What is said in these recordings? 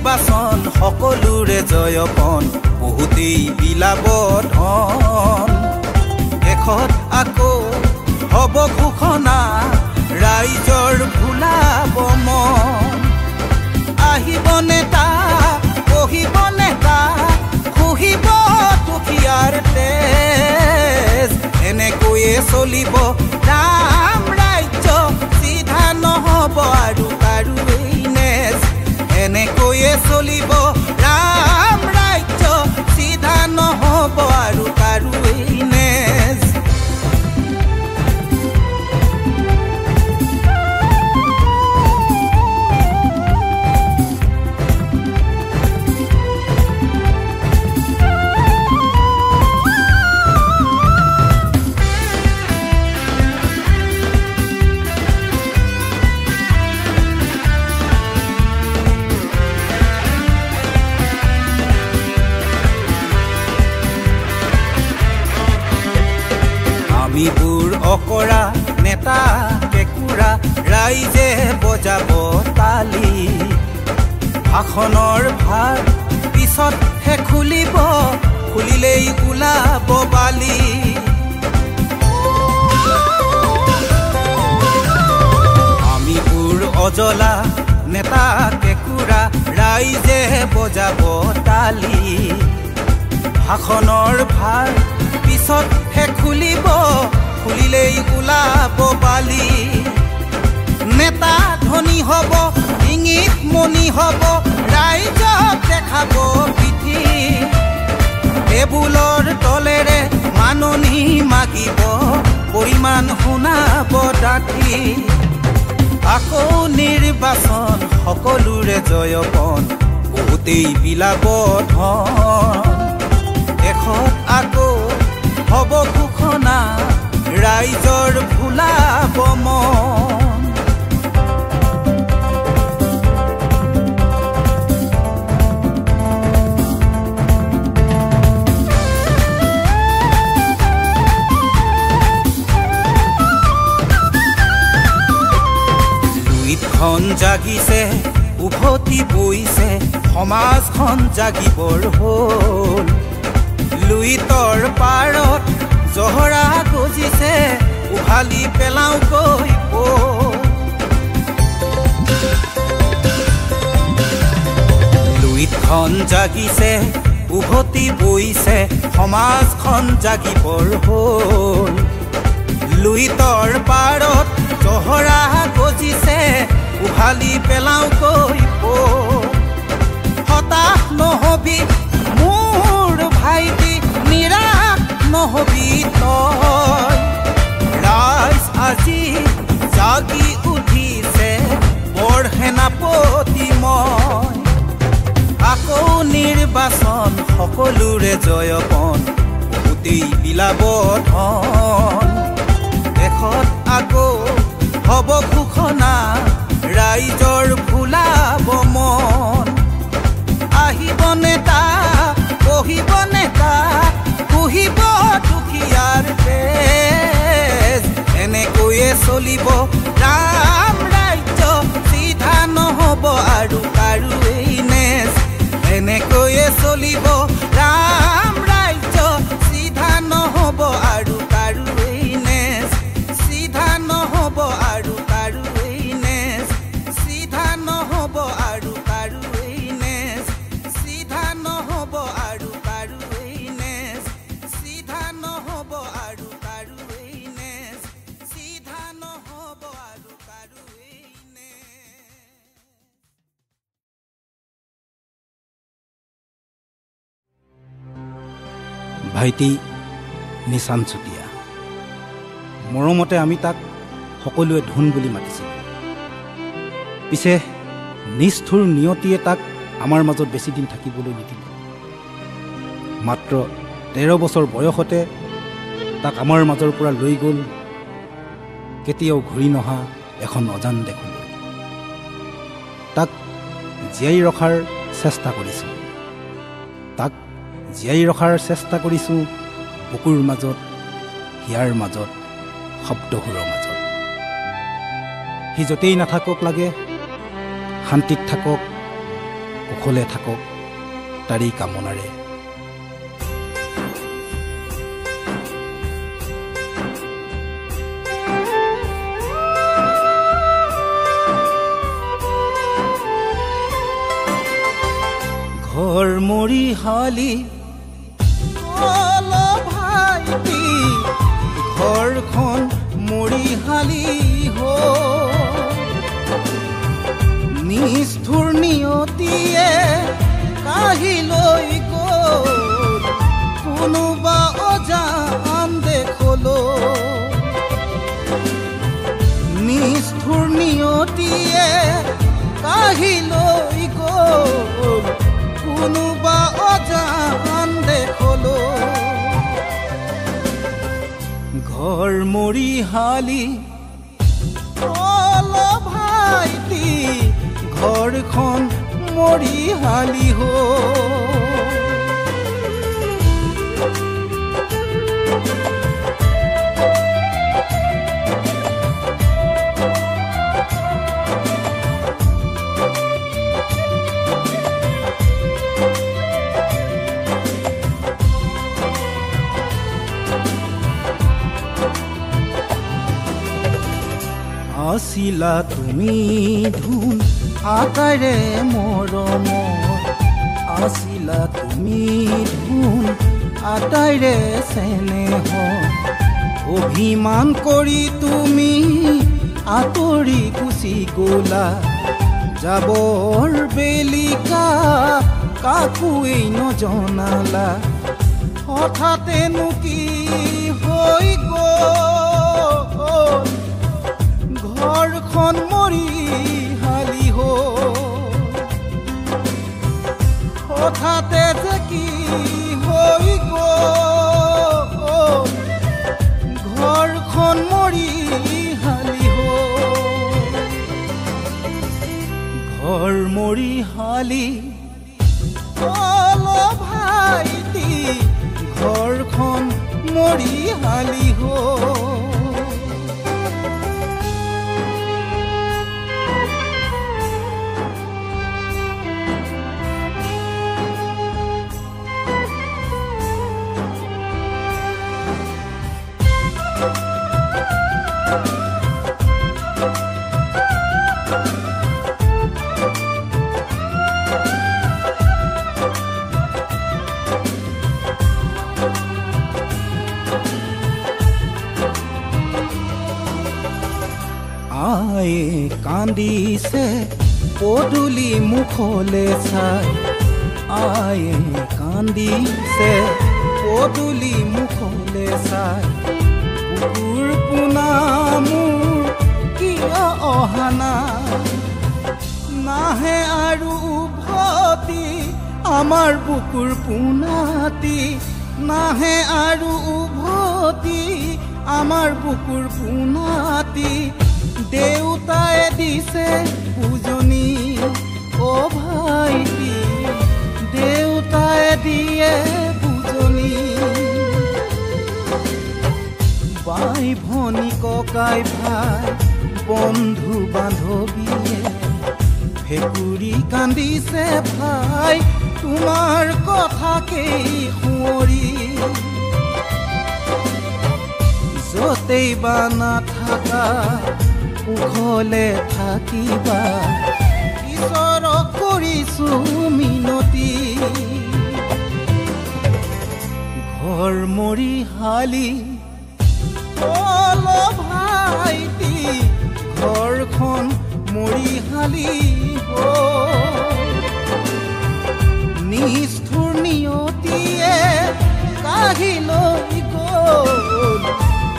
নিৰ্বাচন সকলোৰে জয়পন বহুতেই বিলাব ধন শেষত আকৌ হ'ব ঘোষণা ৰাইজৰ ভুলাব মন আহিব নেতা বহিব নেতা খুহিব দুখীয়াৰ তেজ এনেকৈয়ে চলিব ৰাম ৰাজ্য চিধা নহ'ব আৰু কাৰোৱেই নেজ এনেকৈয়ে চলিব ৰাম ৰাজ্য চিধা নহ'ব আৰু কাৰোৱেই নেজ আমিবোৰ অকৰা নেতা কেঁকুৰা ৰাইজে বজাব তালি ভাষণৰ ভাৰ পিছতহে খুলিলেই ওলাব বালি আমিবোৰ অজলা নেতা কেঁকুৰা ৰাইজে বজাব তালি ভাষণৰ ভাৰ পিছতহে খুলিলেই ওলাব বালি নেতা ধনী হ'ব ইংগিত মনি হ'ব ৰাইজক দেখাব পিঠি টেবুলৰ তলেৰে মাননি মাগিব পৰিমাণ শুনাব ডাঠি আকৌ নিৰ্বাচন সকলোৰে জয়পন বহুতেই বিলাব ধন শেষত আকৌ হ'ব ঘোষণা ৰাইজৰ ভুলাব মন লুইতখন জাগিছে উভতি বৈছে সমাজখন জাগিবৰ হ'ল লুইতৰ পাৰত জহৰা গজিছে উভালি পেলাওঁকৈ লুইতখন জাগিছে উভতি বৈছে সমাজখন জাগিবৰ হ'ল লুইতৰ পাৰত জহৰা গজিছে উভালি পেলাওঁকৈ হতাশ নহবি মোৰ ভাইটি নিৰাশ নহবি তই ৰাইজ আজি জাগি উঠিছে বৰ সেনাপতি মই আকৌ নিৰ্বাচন সকলোৰে জয়পন বহুতেই বিলাব ধন শেষত আকৌ হ'ব ঘোষণা ৰাইজৰ ভুলাব মন আহিব নেতা বহিব নেতা খুহিব দুখীয়াৰ তেজ এনেকৈয়ে চলিব ৰাম ৰাজ্য চিধা নহ'ব আৰু কাৰোৱেই নেজ এনেকৈয়ে চলিব ৰাম ৰাজ্য চিধা নহ'ব আৰু কাৰোৱেই নেজ চিধা নহ'ব আৰু কাৰোৱেই নেজ চিধা নহ'ব আৰু কাৰোৱেই নেজ চিধা নহ'ব আৰু কাৰোৱেই নেজ চিধা নহ'ব আৰু কাৰোৱেই নেজ চিধা নহ'ব আৰু কাৰোৱেই নেজ ভাইটি নিচান চুতীয়া মৰমতে আমি তাক সকলোৱে ধুন বুলি মাতিছিলোঁ পিছে নিষ্ঠুৰ নিয়তিয়ে তাক আমাৰ মাজত বেছি দিন থাকিবলৈ নিদিলে মাত্ৰ 13 বছৰ বয়সতে তাক আমাৰ মাজৰ পৰা লৈ গ'ল কেতিয়াও ঘূৰি নহা এখন অজান দেশলৈ তাক জীয়াই ৰখাৰ চেষ্টা কৰিছোঁ বুকুৰ মাজত হিয়াৰ মাজত শব্দসুৰৰ মাজত সি য'তেই নাথাকক লাগে শান্তিত থাকক কুশলে থাকক তাৰি কামনাৰে। ঘৰ মৰিশালি ভাইটি ঘৰখন মৰিশালি নিষ্ঠুৰ নিয়তিয়ে কাঢ়ি লৈ গ'ল কোনোবা অজান দেশলৈ। নিষ্ঠুৰ নিয়তিয়ে কাঢ়ি লৈ গ'ল কোনোবা অজান দেশলৈ। ঘৰ মৰিশালি ভাইটি ঘৰখন মৰিশালি আছিলা তুমি ধুন আকাৰে মৰমৰ, আছিলা তুমি ধুন আটাইৰে চেনেহ। অভিমান কৰি তুমি আঁতৰি গুচি গ'লা, যাবৰ বেলিকা কাকোৱেই নজনালা। হঠাতেনো কি হৈ গ'ল ঘৰখন মৰিশালি হঠাতে যে কি হৈ গ'ল ঘৰখন মৰিশালি ঘৰ মৰিশালি ভাইটি ঘৰখন মৰিশালি আয়ে কান্দিছে পদূলি মুখলে চাই, আয়ে কান্দিছে পদূলি মুখলে চাই। বুকুৰ পোনা মোৰ কিয় অহা নাহে আৰু উভতি আমাৰ বুকুৰ পোনাতি, নাহে আৰু উভতি আমাৰ বুকুৰ পোনাতি। দেউতাই দিছে উজনি অ' ভাইটি, দেউতাই দিয়ে বুজনি। বাই ভনী ককাই ভাই বন্ধু বান্ধৱীয়ে ভেকুৰি কান্দিছে ভাই তোমাৰ কথাকেই সুঁৱৰি। য'তেই বা নাথাকা কুশলে থাকিবা, ঈশ্বৰক কৰিছো মিনতি। ঘৰ মৰিশালি ভাইটি ঘৰখন মৰিশালি নিষ্ঠুৰ নিয়তিয়ে কাঢ়ি লৈ গ'ল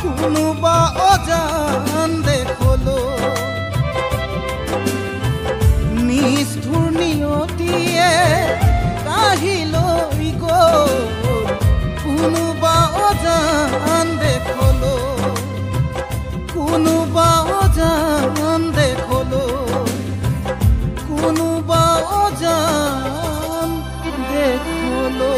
কোনোবা অজান দেশলৈ। নিষ্ঠুৰ নিয়তিয়ে কাঢ়ি লৈ গ'ল কোনোবা অজান দেশলৈ, কোনোবা অজান দেশলৈ, কোনোবা অজান দেশলৈ।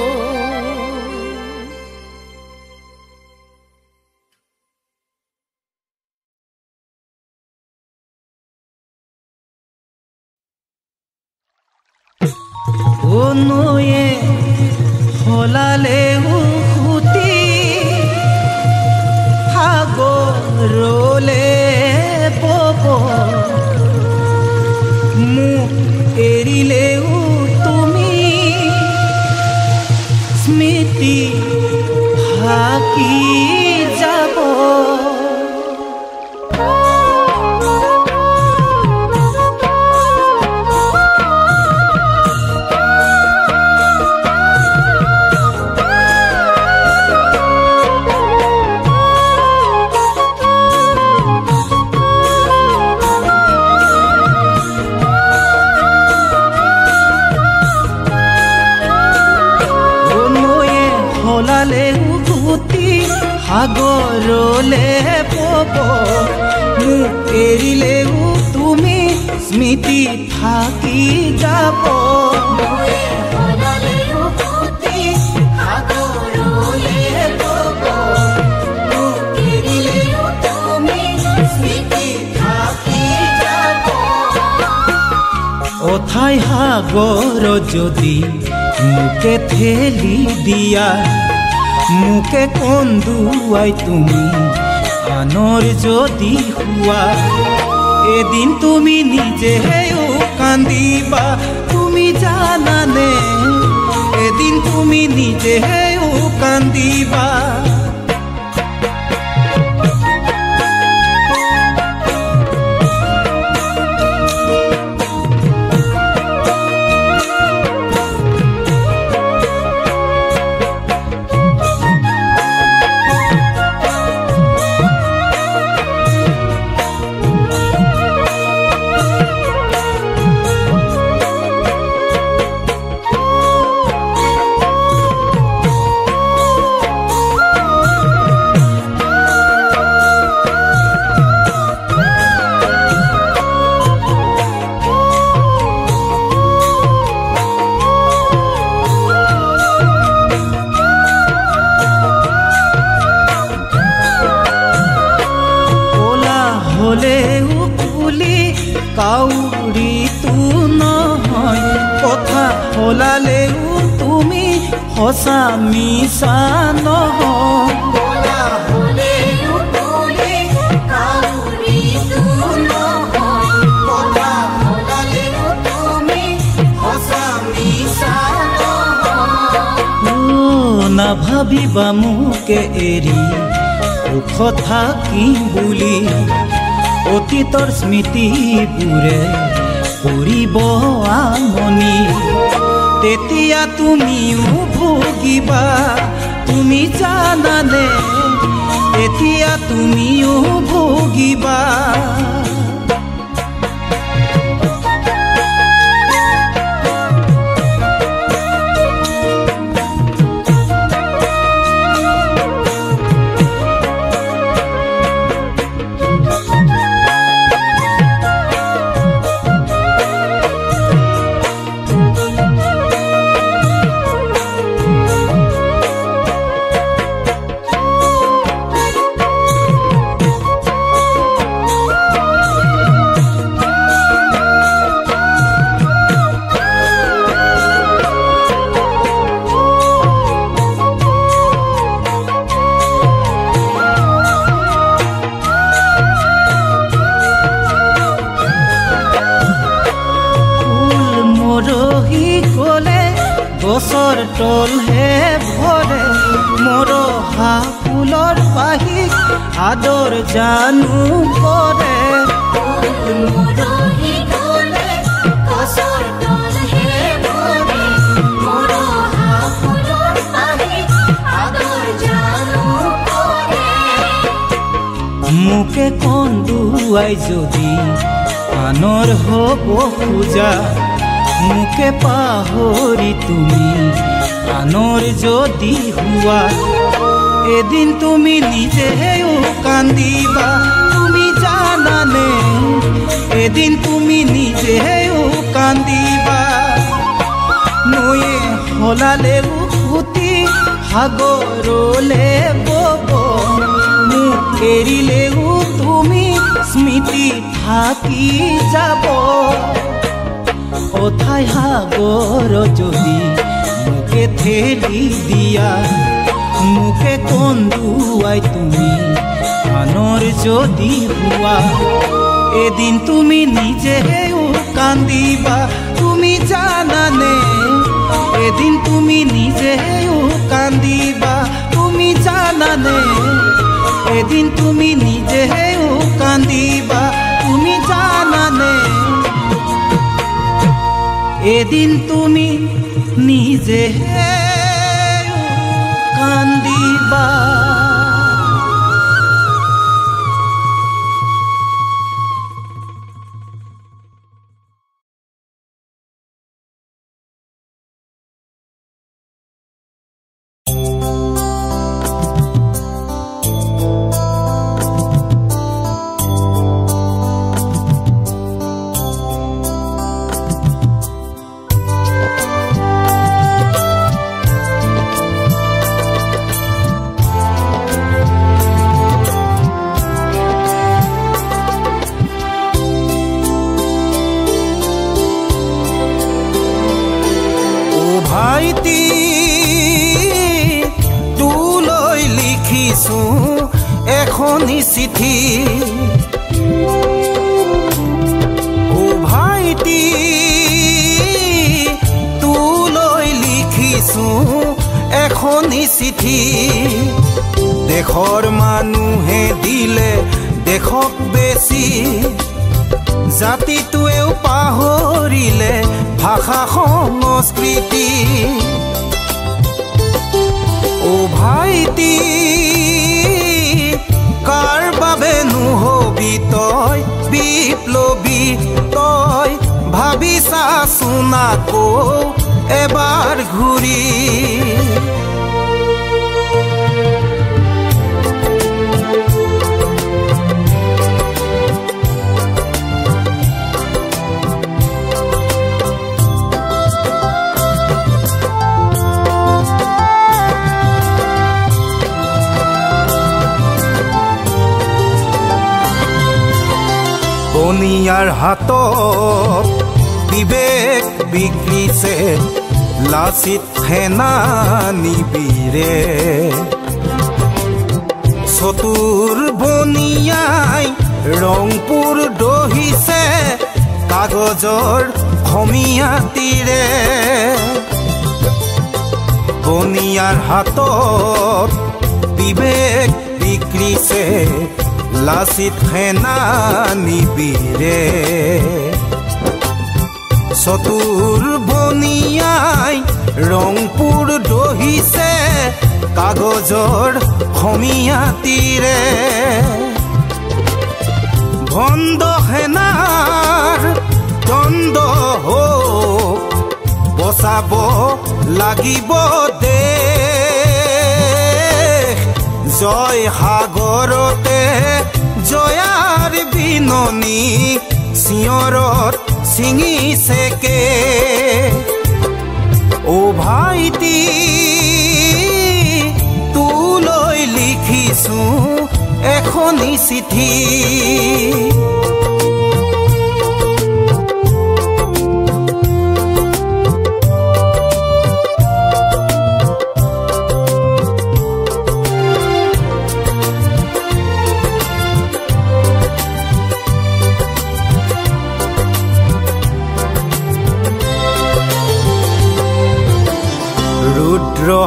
নয়ে হলালে উখুতি সাগৰলে বব মোক এৰিলেও তুমি স্মৃতি ঢাকি যাব সাগৰলে বব মোক এৰিলেও তুমি স্মৃতি থাকি যাব অথাই সাগৰ যদি মোকে ঠেলি দিয়া মুকে কন্দুৱাই তুমি আনৰ যদি হোৱা এদিন তুমি নিজেও কান্দিবা তুমি জানানে এদিন তুমি নিজেও কান্দিবা কাউৰীটো নহয় কথা হলালেও তুমি সঁচা মিছা নহয় নাভাবিবা মোকে এৰি সুখ থাকিম বুলি অতীতৰ স্মৃতিবোৰে কৰিব আমনি তেতিয়া তুমিও ভুগিবা তুমি জানানে তেতিয়া তুমিও ভুগিবা গছৰ তলহে ভৰে মৰহা ফুলৰ পাহি আদৰ জানো কৰে মোকে কন্দুৱাই যদি আনৰ হ'ব খোজা মুকে পাহৰি তুমি আনৰ যদি হোৱা এদিন তুমি নিজেও কান্দিবা তুমি জানানে এদিন তুমি নিজেও কান্দিবা নয়ে হলালেও উঠি সাগৰলে বব মোক এৰিলেও তুমি স্মৃতি থাকি যাব অথাই সাগৰ যদি মোকে ঠেলি দিয়া মোকে কন্দুৱাই তুমি আনৰ যদি হোৱা এদিন তুমি নিজেও কান্দিবা তুমি জানানে এদিন তুমি নিজেও কান্দিবা তুমি জানানে এদিন তুমি নিজেও কান্দিবা তুমি জানানে এদিন তুমি নিজেও কান্দিবা এখনি চিঠি ও ভাইটি তোলৈ লিখিছো এখনি চিঠি দেশৰ মানুহে দিলে দেশক বেছি জাতিটোৱেও পাহৰিলে ভাষা সংস্কৃতি ও ভাইটি কাৰ বাবে নহবি তই বিপ্লৱী তই ভাবিছা শুনাকো এবাৰ ঘূৰি বনিয়াৰ হাতত বিবেক বিক্ৰীছে লাচিত সেনানীবীৰে চতুৰ বনিয়াই ৰংপুৰ দহিছে কাগজৰ খমিয়াতিৰে বনিয়াৰ হাতত বিবেক বিক্ৰীছে লাচিত সেনানীবীৰে চতুৰ বনিয়াই ৰংপুৰ দহিছে কাগজৰ খমিয়াতিৰে ভণ্ড সেনাৰ দণ্ড হোক বচাব লাগিব দেশ জয় সাগৰতে জয়াৰ বিননি চিঞৰত ছিঙিছেকে ও ভাইটি তোলৈ লিখিছো এখনি চিঠি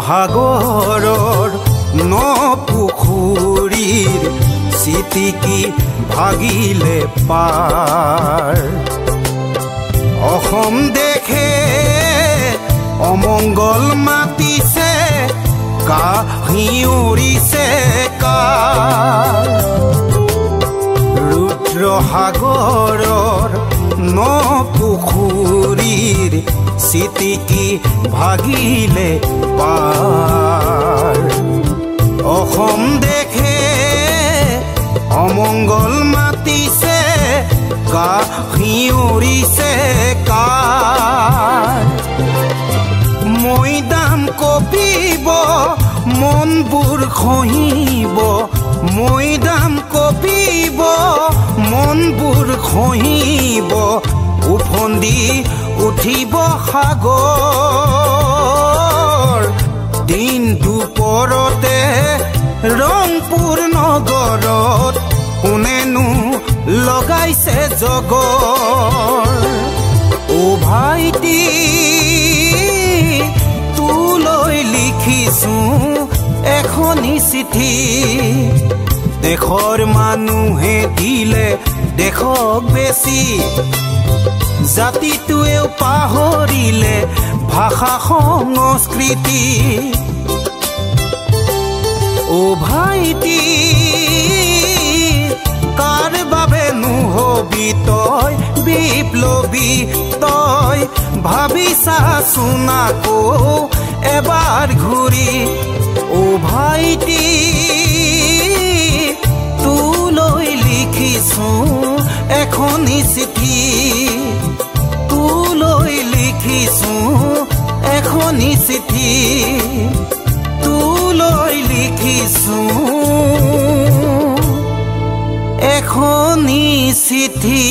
সাগৰৰ নপুখুৰীৰ চিটিকি ভাগিলে পাৰ অসম দেশে অমংগল মাতিছে কাহিউৰিছে কাৰ ৰুদ্ৰ সাগৰৰ নপুখুৰীৰ চিটিকি ভাগিলে পাৰ অসম দেশে অমংগল মাতিছে কাহিউৰিছে কাৰ মৈদাম কঁপিব মনবোৰ খহিব মৈদাম কঁপিব মনবোৰ খহিব উফ উপনন্দী উঠিব সাগৰ দিন দুপৰতে ৰংপুৰ নগৰত কোনেনো লগাইছে জগৰ ও ভাইটি তোলৈ লিখিছো এখনি চিঠি দেশৰ মানুহে দিলে দেশক বেছি জাতিটোৱেও পাহৰিলে ভাষা সংস্কৃতি ও ভাইটি কাৰ বাবে নহবি তই বিপ্লৱী তই ভাবিছা শুনাকো এবাৰ ঘূৰি ও ভাইটি তোলৈ লিখিছো এখনি চিঠি তোলৈ লিখিছো এখনি চিঠি তোলৈ লিখিছো এখনি চিঠি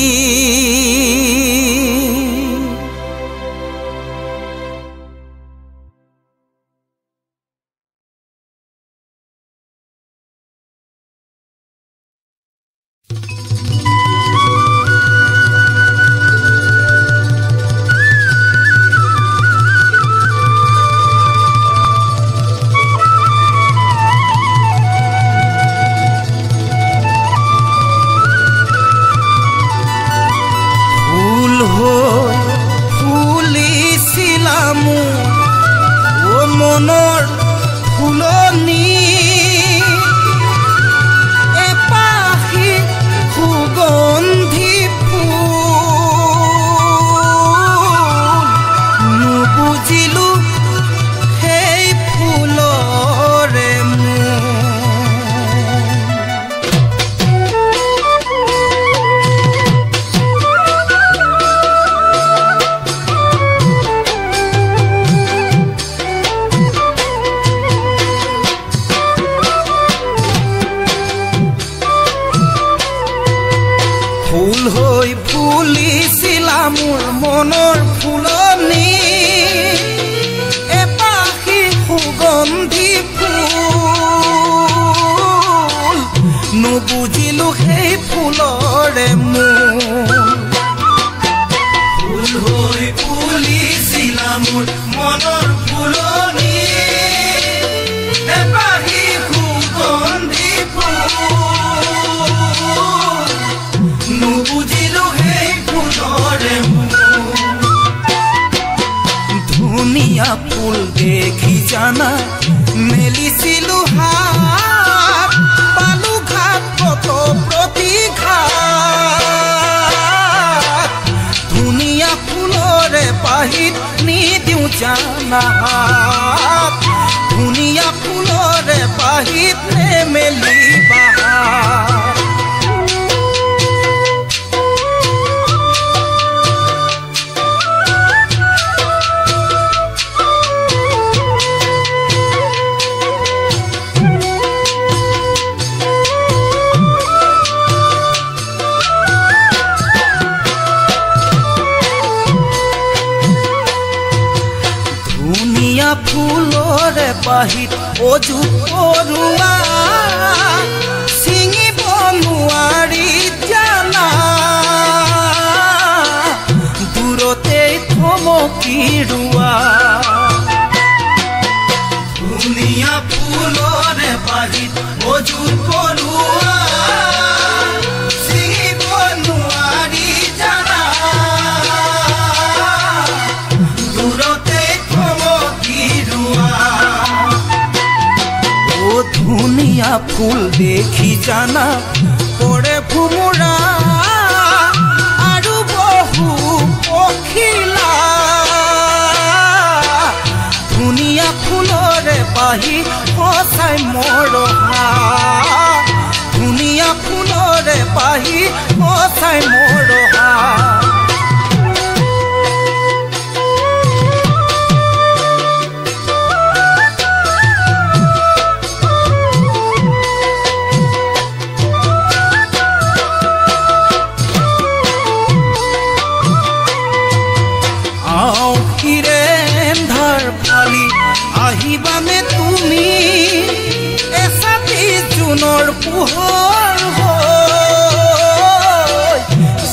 ধুনীয়া ফুলৰে পাহিত মেলি বাহাৰ ফুলৰে পাহিত অজু পৰুৱা ছিঙিব নোৱাৰি জানা দূৰতে থমকি ৰোৱা ধুনীয়া ফুলৰে পাহিত অজু পৰুৱা ছিঙিব নোৱাৰি জানা দূৰতে ধুনীয়া ফুল দেখি জানা পৰে ভুমুৰা আৰু বহু পখিলা ধুনীয়া ফুলৰে পাহি সঁচাই মৰহা ধুনীয়া ফুলৰে পাহি সঁচাই মৰহা পোহৰ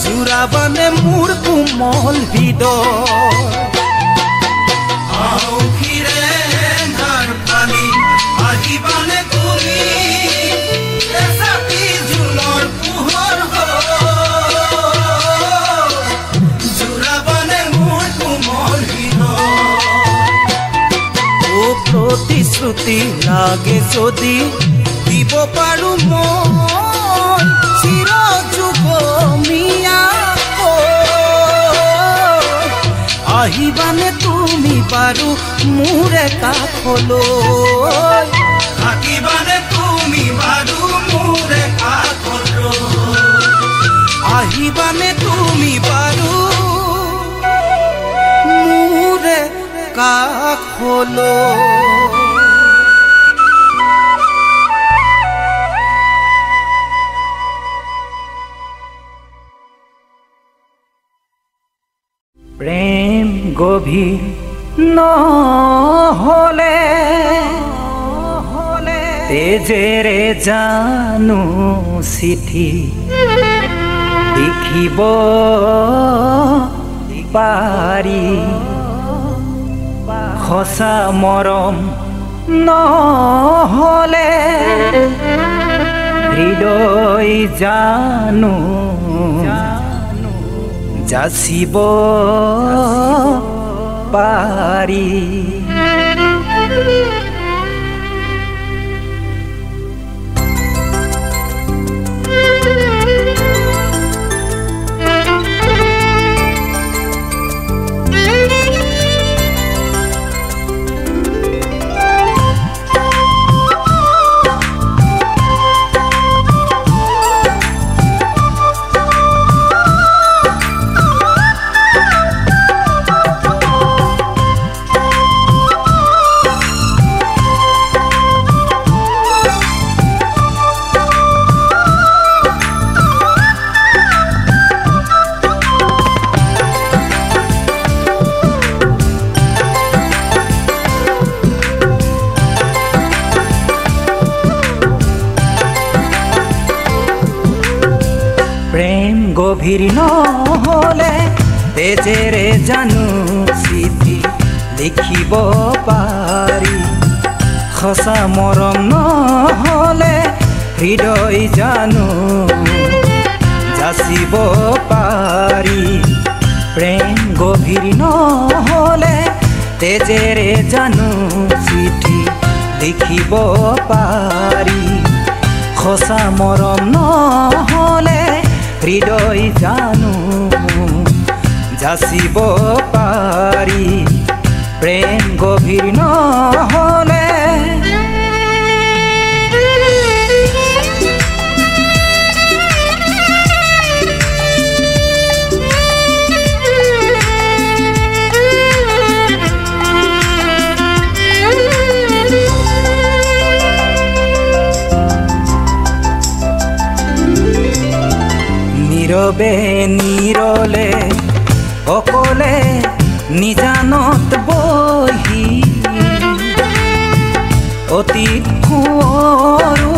জোৰাবানে মোৰ কোমল হৃদয় আউখিৰে ধাৰ পানী আহিবানে তুমি এচাকি জোনৰ পোহৰ জোৰাবানে মোৰ কোমল হৃদয় প্ৰতিশ্ৰুতি লাগে যদি দিব পাৰো মই চিৰ যুগমীয়া আহিবানে তুমি বাৰু মোৰে কাষলৈ থাকিবানে তুমি বাৰু মোৰে কাষলৈ আহিবানে তুমি বাৰু মোৰে কাষলৈ প্ৰেম গভীৰ নহলে তেজেৰে জানো চিঠি লিখিব পাৰি সঁচা মৰম নহলে হৃদয় জানো যাচিব পাৰি গভীৰ নহলে তেজেৰে জানো চিঠি লিখিব পাৰি সঁচা মৰম নহলে হৃদয় জানো যাচিব পাৰি প্ৰেম গভীৰ নহলে তেজেৰে জানো চিঠি লিখিব পাৰি সঁচা মৰম নহলে হৃদয় জানো যাচিব পাৰি প্ৰেম গভীৰ নহলে নীৰৱে নীৰলে অকলে নিজানত বহি অতীত সোঁৱৰো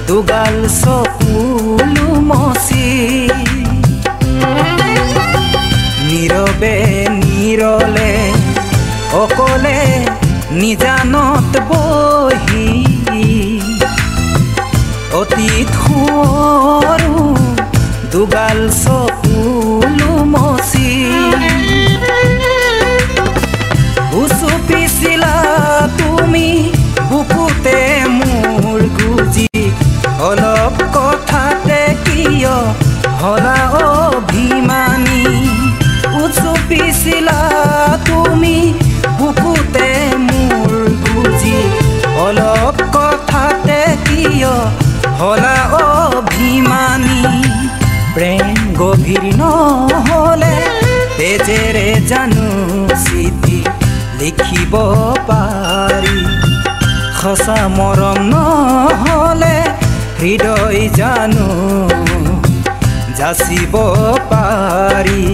দুগাল চকুলো মচি নীৰৱে নীৰলে অকলে নিজানত বহি অতীত সোঁৱৰো দুগাল চকুলো মচি উচুপিছিলা তুমি বুকুতে মোৰ গুজি অলপ কথাতে কিয় হলা অভিমানী উচুপিছিলা তুমি বুকুতে মোৰ গুজি অলপ কথাতে কিয় হলা অভিমানী প্ৰেম গভীৰ নহলে তেজেৰে জানো চিঠি লিখিব পাৰি সঁচা মৰম নহলে হৃদয় জানো যাচিব পাৰি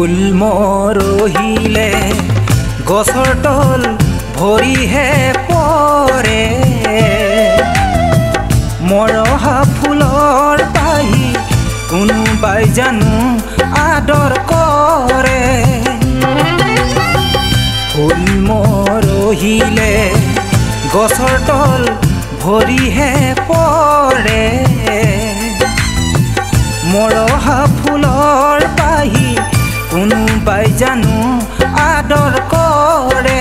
ফুল মৰহিলে গছৰ তল ভৰিহে পৰে মৰহা ফুলৰ পাহি কোনোবাই জানো আদৰ কৰে ফুল মৰহিলে গছৰ তল ভৰিহে পৰে মৰহা ফুলৰ পাহি কোনোবাই জানো আদৰ কৰে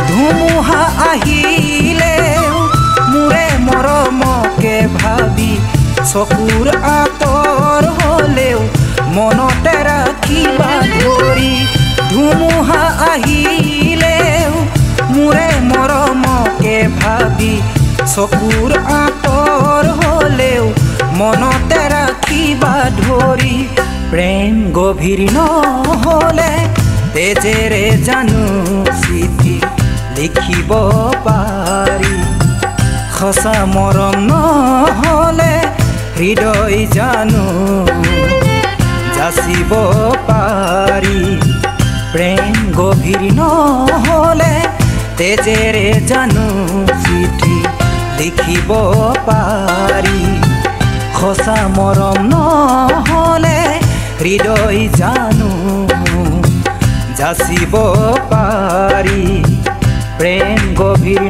ধুমুহা আহিলে মোৰে মৰমকে ভাবি চকুৰ আঁতৰ হলেও মনতে ৰাখিবা ধৰি ধুমুহা আহিলেও মোৰে মৰমকে ভাবি চকুৰ আঁতৰ হলেও মনতে ৰাখিবা ধৰি প্ৰেম গভীৰ নহলে তেজেৰে জানো চিঠি লিখিব পাৰি সঁচা মৰম নহলে হৃদয় জানো যাচিব পাৰি প্ৰেম গভীৰ নহলে তেজেৰে জানো চিঠি লিখিব পাৰি সঁচা মৰম নহলে হৃদয় জানো যাচিব পাৰি প্ৰেম গভীৰ